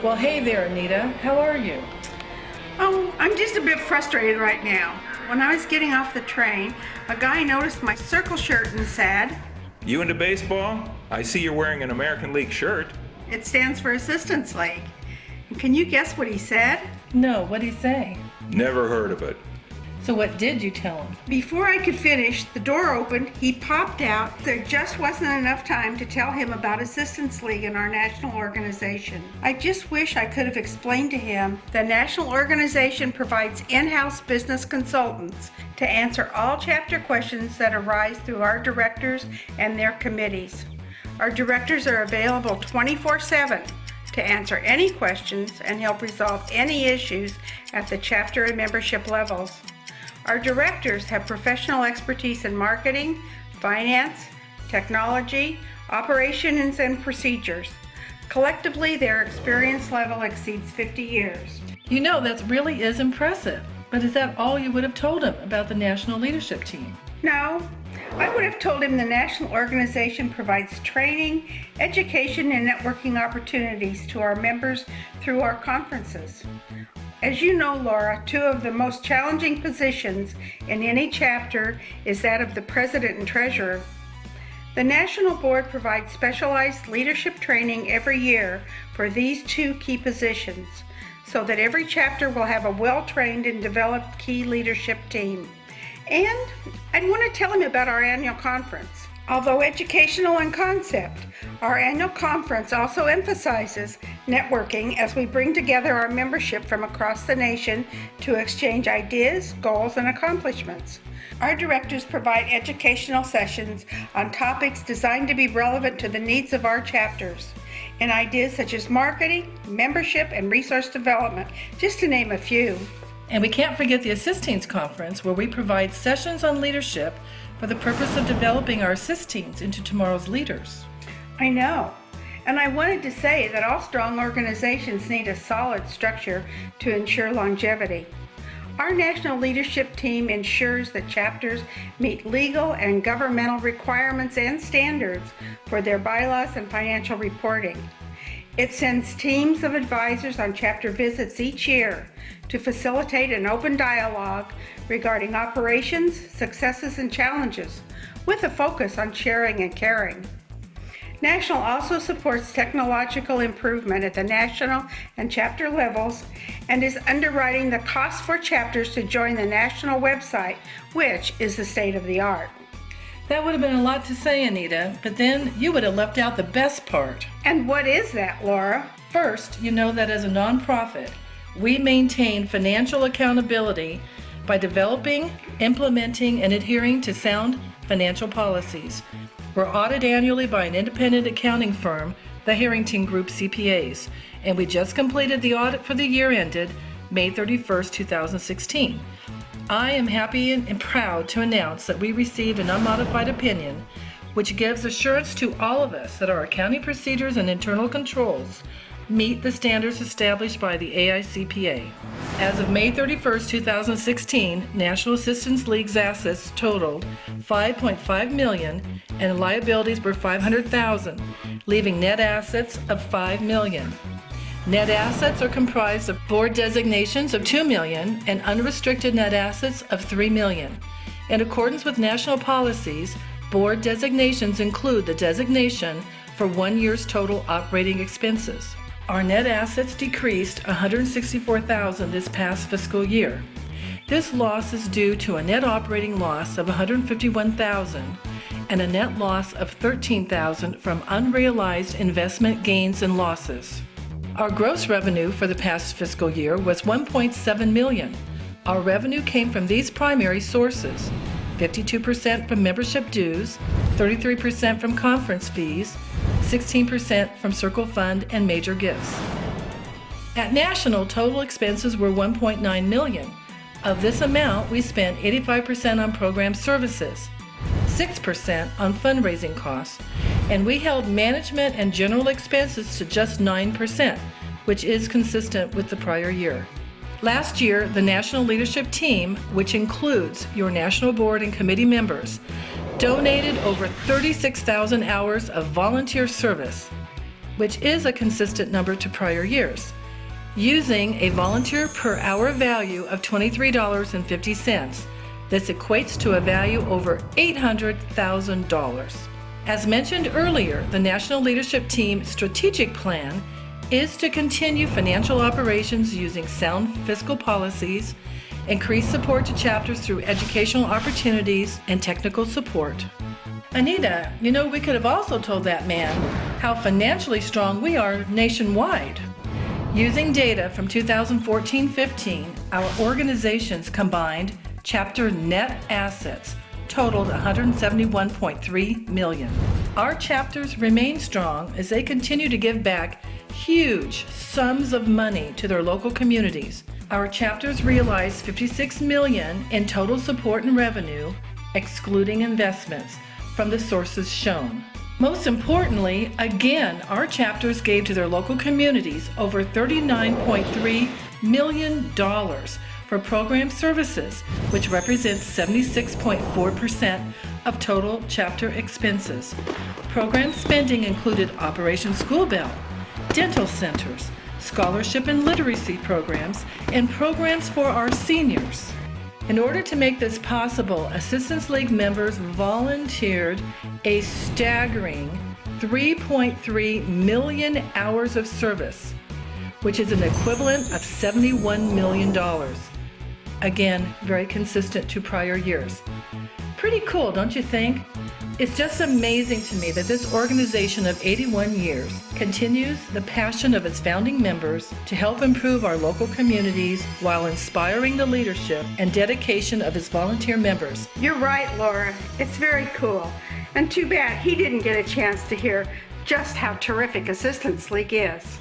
Well, hey there, Anita. How are you? Oh, I'm just a bit frustrated right now. When I was getting off the train, a guy noticed my circle shirt and said, "You into baseball? I see you're wearing an American League shirt." "It stands for Assistance League." And can you guess what he said? No, what'd he say? Never heard of it. So what did you tell him? Before I could finish, the door opened, he popped out. There just wasn't enough time to tell him about Assistance League and our national organization. I just wish I could have explained to him the national organization provides in-house business consultants to answer all chapter questions that arise through our directors and their committees. Our directors are available 24/7 to answer any questions and help resolve any issues at the chapter and membership levels. Our directors have professional expertise in marketing, finance, technology, operations, and procedures. Collectively, their experience level exceeds 50 years. You know, that really is impressive. But is that all you would have told him about the national leadership team? No, I would have told him the national organization provides training, education, and networking opportunities to our members through our conferences. As you know, Laura, two of the most challenging positions in any chapter is that of the president and treasurer. The National Board provides specialized leadership training every year for these two key positions, so that every chapter will have a well-trained and developed key leadership team. And I'd want to tell him about our annual conference. Although educational in concept, our annual conference also emphasizes networking as we bring together our membership from across the nation to exchange ideas, goals, and accomplishments. Our directors provide educational sessions on topics designed to be relevant to the needs of our chapters, and ideas such as marketing, membership, and resource development, just to name a few. And we can't forget the Assistings Conference, where we provide sessions on leadership for the purpose of developing our Assistings into tomorrow's leaders. I know. And I wanted to say that all strong organizations need a solid structure to ensure longevity. Our national leadership team ensures that chapters meet legal and governmental requirements and standards for their bylaws and financial reporting. It sends teams of advisors on chapter visits each year to facilitate an open dialogue regarding operations, successes, and challenges, with a focus on sharing and caring. National also supports technological improvement at the national and chapter levels and is underwriting the cost for chapters to join the national website, which is the state of the art. That would have been a lot to say, Anita, but then you would have left out the best part. And what is that, Laura? First, you know that as a nonprofit, we maintain financial accountability by developing, implementing, and adhering to sound financial policies. We're audited annually by an independent accounting firm, the Harrington Group CPAs, and we just completed the audit for the year ended May 31st, 2016. I am happy and proud to announce that we received an unmodified opinion, which gives assurance to all of us that our accounting procedures and internal controls meet the standards established by the AICPA. As of May 31st, 2016, National Assistance League's assets totaled $5.5 million and liabilities were $500,000, leaving net assets of $5 million. Net assets are comprised of board designations of $2 million and unrestricted net assets of $3 million. In accordance with national policies, board designations include the designation for 1 year's total operating expenses. Our net assets decreased $164,000 this past fiscal year. This loss is due to a net operating loss of $151,000 and a net loss of $13,000 from unrealized investment gains and losses. Our gross revenue for the past fiscal year was $1.7 million. Our revenue came from these primary sources: 52% from membership dues, 33% from conference fees, 16% from Circle Fund and major gifts. At National, total expenses were $1.9 million. Of this amount, we spent 85% on program services, 6% on fundraising costs, and we held management and general expenses to just 9%, which is consistent with the prior year. Last year, the National Leadership Team, which includes your National Board and Committee members, donated over 36,000 hours of volunteer service. which is a consistent number to prior years, using a volunteer per hour value of $23.50. This equates to a value over $800,000. As mentioned earlier, the National Leadership Team strategic plan is to continue financial operations using sound fiscal policies, increase support to chapters through educational opportunities and technical support. Anita, we could have also told that man how financially strong we are nationwide. Using data from 2014-15, our organization's combined chapter net assets totaled $171.3 million. Our chapters remain strong as they continue to give back huge sums of money to their local communities. Our chapters realized $56 million in total support and revenue, excluding investments, from the sources shown. Most importantly, again, our chapters gave to their local communities over $39.3 million for program services, which represents 76.4% of total chapter expenses. Program spending included Operation School Bell, dental centers, scholarship and literacy programs, and programs for our seniors. In order to make this possible, Assistance League members volunteered a staggering 3.3 million hours of service, which is an equivalent of $71 million. Again, very consistent to prior years. Pretty cool, don't you think? It's just amazing to me that this organization of 81 years continues the passion of its founding members to help improve our local communities while inspiring the leadership and dedication of its volunteer members. You're right, Laura. It's very cool. And too bad he didn't get a chance to hear just how terrific Assistance League is.